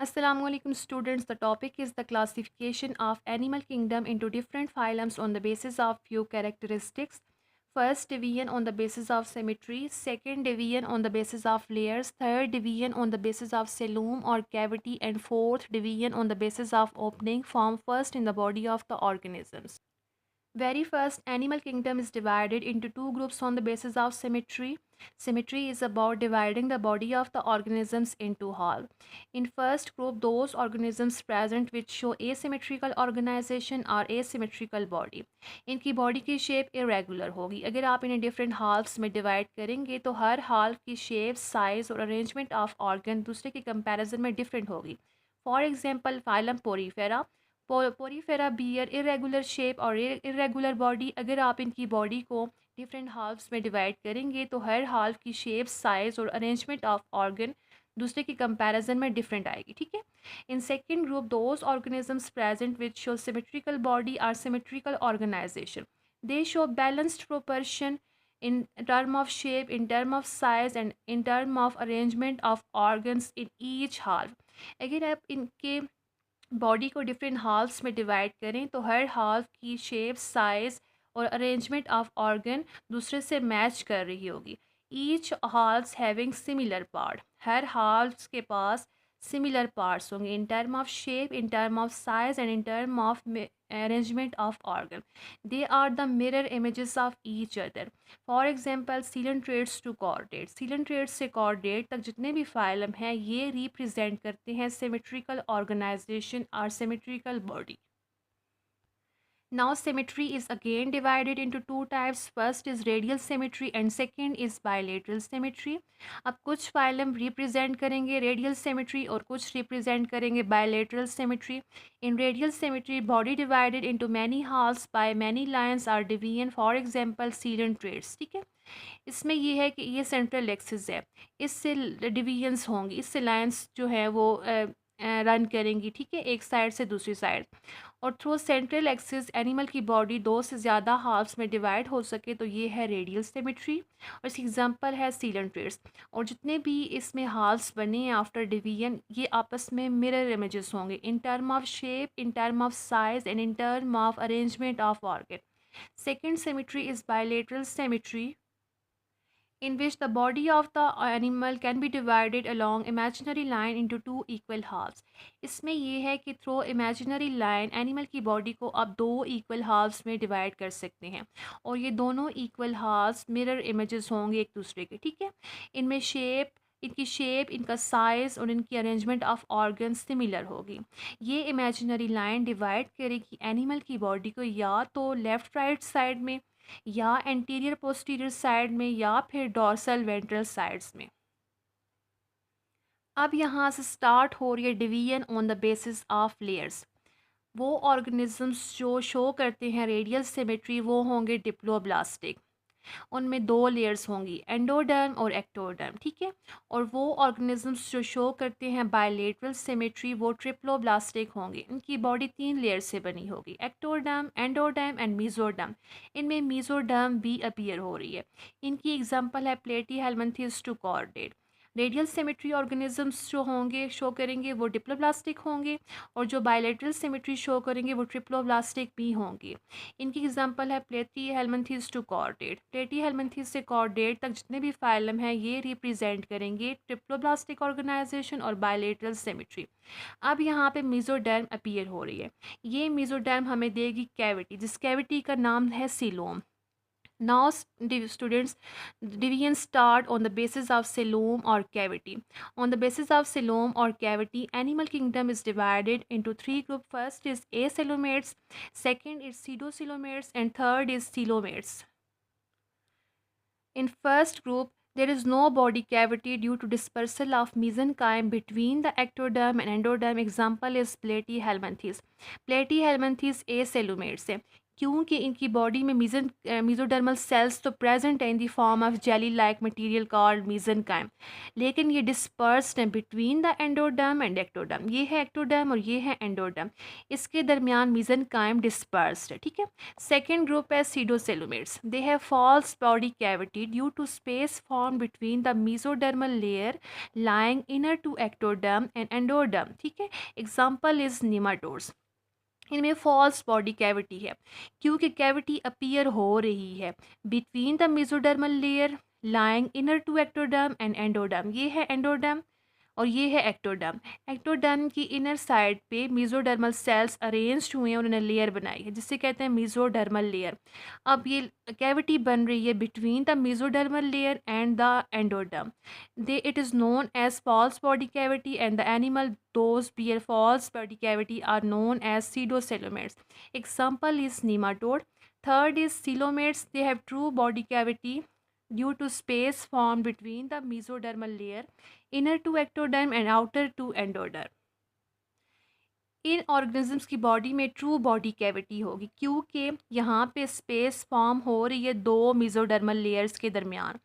Assalamualaikum students. The topic is the classification of animal kingdom into different phylums on the basis of few characteristics. First division on the basis of symmetry, second division on the basis of layers, third division on the basis of coelom or cavity, and fourth division on the basis of opening form first in the body of the organisms. Very first, animal kingdom is divided into two groups on the basis of symmetry. Symmetry is about dividing the body of the organisms into half. In first group, those organisms present which show asymmetrical organization or asymmetrical body. इनकी body की shape irregular होगी. अगर आप इन्हें different हाल्फ्स में divide करेंगे तो हर हाल्फ की शेप, साइज और अरेंजमेंट ऑफ ऑर्गन दूसरे के कंपैरिजन में डिफरेंट होगी. For example phylum porifera. Porifera bear irregular shape और इरेगुलर बॉडी. अगर आप इनकी बॉडी को डिफरेंट हाल्फ्स में डिवाइड करेंगे तो हर हाल्फ की शेप, साइज और अरेंजमेंट ऑफ ऑर्गन दूसरे की कंपैरिजन में डिफरेंट आएगी. ठीक है. In second group, those organisms present which show symmetrical body or symmetrical organisation. They show balanced proportion in term of shape, in term of size and in term of arrangement of organs in each half. अगर आप इनके body को different हाल्फ्स में divide करें तो हर half की shape, size और अरेंजमेंट ऑफ ऑर्गन दूसरे से मैच कर रही होगी. Each halfs having similar part. हर हाल्फ्स के पास सिमिलर पार्ट्स होंगे in term of shape, in term of size and in term of arrangement of organ. They are the mirror images of each other. For example, coelentrates to chordates. coelentrates से chordate तक जितने भी phylum हैं ये represent करते हैं symmetrical organization और symmetrical body. Now symmetry is again divided into two types. First is radial symmetry and second is bilateral symmetry. अब कुछ फाइलम रिप्रेजेंट करेंगे रेडियल सिमेट्री और कुछ रिप्रेजेंट करेंगे bilateral symmetry. In radial symmetry, body divided into many halfs by many lines or division. For example coelentrates. ठीक है. इसमें ये है कि ये सेंट्रल एक्सिस है, इससे डिवीजन्स होंगी, इससे लाइंस जो है वो रन करेंगी. ठीक है, एक साइड से दूसरी साइड. और थ्रू सेंट्रल एक्सिस एनिमल की बॉडी दो से ज़्यादा हाफ्स में डिवाइड हो सके तो ये है रेडियल सिमेट्री. और इसकी एग्जांपल है coelentrates. और जितने भी इसमें हाल्फ्स बने हैं आफ्टर डिवीजन ये आपस में मिरर इमेजेस होंगे in term of shape, in term of size and in term of arrangement of organ. Second symmetry is bilateral symmetry in which the body of the animal can be divided along imaginary line into two equal halves. इसमें ये है कि through imaginary line animal की body को आप दो equal halves में divide कर सकते हैं और ये दोनों इक्वल हाफ्स मिरर इमेजेस होंगे एक दूसरे के. ठीक है. इनमें इनकी शेप, इनका साइज़ और इनकी अरेंजमेंट ऑफ ऑर्गन सिमिलर होगी. ये इमेजिनरी लाइन डिवाइड करेगी एनिमल की बॉडी को या तो लेफ़्ट राइट साइड में या एंटीरियर पोस्टीरियर साइड में या फिर डॉर्सल वेंट्रल साइड्स में. अब यहाँ से स्टार्ट हो रही है division on the basis of layers. वो ऑर्गेनिजम्स जो शो करते हैं रेडियल सिमेट्री वो होंगे डिप्लोब्लास्टिक. उनमें दो लेयर्स होंगी, एंडोडर्म और एक्टोडर्म. ठीक है. और वो ऑर्गेनिजम्स जो शो करते हैं बायलेटरल सिमेट्री वो ट्रिप्लोब्लास्टिक होंगे. इनकी बॉडी तीन लेयर से बनी होगी, एक्टोडर्म, एंडोडर्म एंड मीजोडर्म. इनमें मीजोडर्म भी अपीयर हो रही है. इनकी एग्जांपल है platyhelminthes to chordate. Radial symmetry organisms जो होंगे शो करेंगे वो डिप्लोब्लास्टिक होंगे और जो बायलेटरल सिमेट्री शो करेंगे वो ट्रिप्लोब्लास्टिक भी होंगे. इनकी एग्जांपल है प्लेटीहेल्मिन्थेस टू कॉर्डेट. प्लेटीहेल्मिन्थेस से कॉर्डेट तक जितने भी फाइलम हैं ये रिप्रेजेंट करेंगे ट्रिप्लोब्लास्टिक ऑर्गेनाइजेशन और बायलेटरल सिमेट्री. अब यहाँ पे मीजोडर्म अपीयर हो रही है. ये मीजोडर्म हमें देगी कैविटी, जिस कैविटी का नाम है coelom. Now, students, division start on the basis of coelom or cavity. On the basis of coelom or cavity, animal kingdom is divided into three groups. First is acoelomates, second is pseudocoelomates, and third is coelomates. In first group, there is no body cavity due to dispersal of mesenchyme between the ectoderm and endoderm. Example is platyhelminthes. platyhelminthes acoelomates है. क्योंकि इनकी body में mesodermal sales तो present है in the form of jelly like material called mesenchyme, लेकिन ये dispersed हैं between the endoderm and ectoderm. ये है एक्टोडर्म और ये है एंडोडर्म, इसके दरमियान मीजनकाइम डिस्पर्स्ड है, ठीक है। सेकेंड ग्रुप है pseudocoelomates. They have false body cavity due to space form between the mesodermal layer lying inner to ectoderm and endoderm, ठीक है। Example is nematodes. इनमें फॉल्स बॉडी कैविटी है क्योंकि कैविटी अपीयर हो रही है between the mesodermal layer lying inner to ectoderm and endoderm. ये है एंडोडर्म और ये है एक्टोडर्म। एक्टोडर्म की इनर साइड पे मेसोडर्मल सेल्स अरेंज्ड हुए हैं और उन्हें लेयर बनाई है जिससे कहते हैं मेसोडर्मल लेयर। अब ये कैविटी बन रही है between the mesodermal layer and the endoderm. They it is known as false body cavity and the animal those bear false body cavity are known as pseudocelomates. Example is nematode. Third is coelomates. They have true body cavity due to space formed between the mesodermal layer inner to ectoderm and outer to endoderm. In organisms की body में true body cavity होगी क्योंकि यहाँ पे space form हो रही है दो मेसोडर्मल लेयर्स के दरमियान।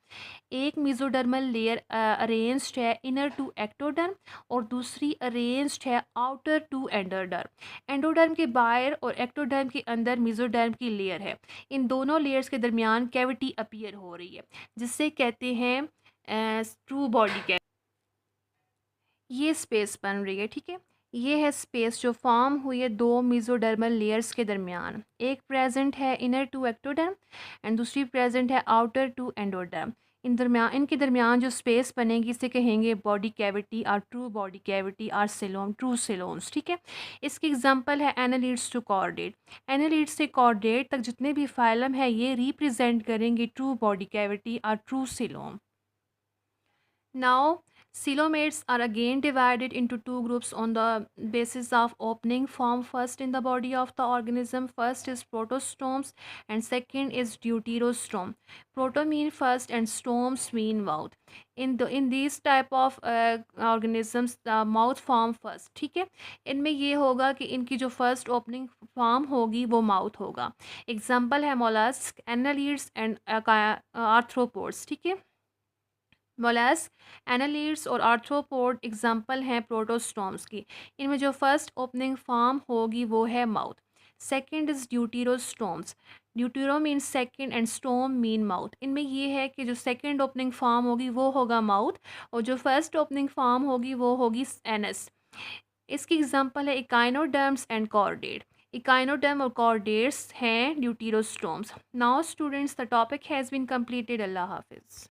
एक मेसोडर्मल लेयर अरेंज्ड है इनर टू एक्टोडर्म और दूसरी अरेंज्ड है आउटर टू एंडोडर्म। एंडोडर्म के बाहर और एक्टोडर्म के अंदर मेसोडर्म की लेयर है। इन दोनों लेयर्स के दरमियान कैविटी अपीयर हो रही है जिससे कहते हैं ट्रू बॉडी कैविटी। ये स्पेस बन रही है, ठीक है। ये है स्पेस जो फॉर्म हुई है दो मेसोडर्मल लेयर्स के दरमियान। एक प्रेजेंट है इनर टू एक्टोडर्म एंड दूसरी प्रेजेंट है आउटर टू एंडोडर्म। इनके दरमियान जो स्पेस बनेगी इसे कहेंगे बॉडी कैविटी और ट्रू बॉडी कैविटी और सेलोम, ट्रू सेलोम्स, ठीक है। इसकी एग्जांपल है एनालिड्स टू कॉर्डेट। एनालिड्स से कॉर्डेट तक जितने भी फाइलम है ये रिप्रेजेंट करेंगे ट्रू बॉडी कैविटी और true coelom. Now, coelomates are again divided into two groups on the basis of opening formed first in the body of the organism. First is protostomes and second is deuterostome. Proto mean first and stomes mean mouth. In these type of organisms the mouth form first, ठीक है। इनमें ये होगा कि इनकी जो first opening form होगी वो माउथ होगा। एग्जाम्पल है मोलस्क, एनालिड्स एंड आर्थ्रोपोड्स, ठीक है। मोलस्क, एनालिड्स और आर्थ्रोपोड एग्जाम्पल हैं प्रोटोस्टोम्स की। इनमें जो फर्स्ट ओपनिंग फॉर्म होगी वो है mouth. Second is deuterostomes. Deutero mean second and stome mean mouth. इनमें ये है कि जो सेकंड ओपनिंग फॉर्म होगी वो होगा माउथ और जो फर्स्ट ओपनिंग फॉर्म होगी वो होगी एनस। इसकी एग्जाम्पल है इकाइनोडर्म्स एंड कॉर्डेट। इकाइनोडर्म और कॉर्डेट्स हैं deuterostomes. Now students the topic has been completed. अल्लाह हाफिज़।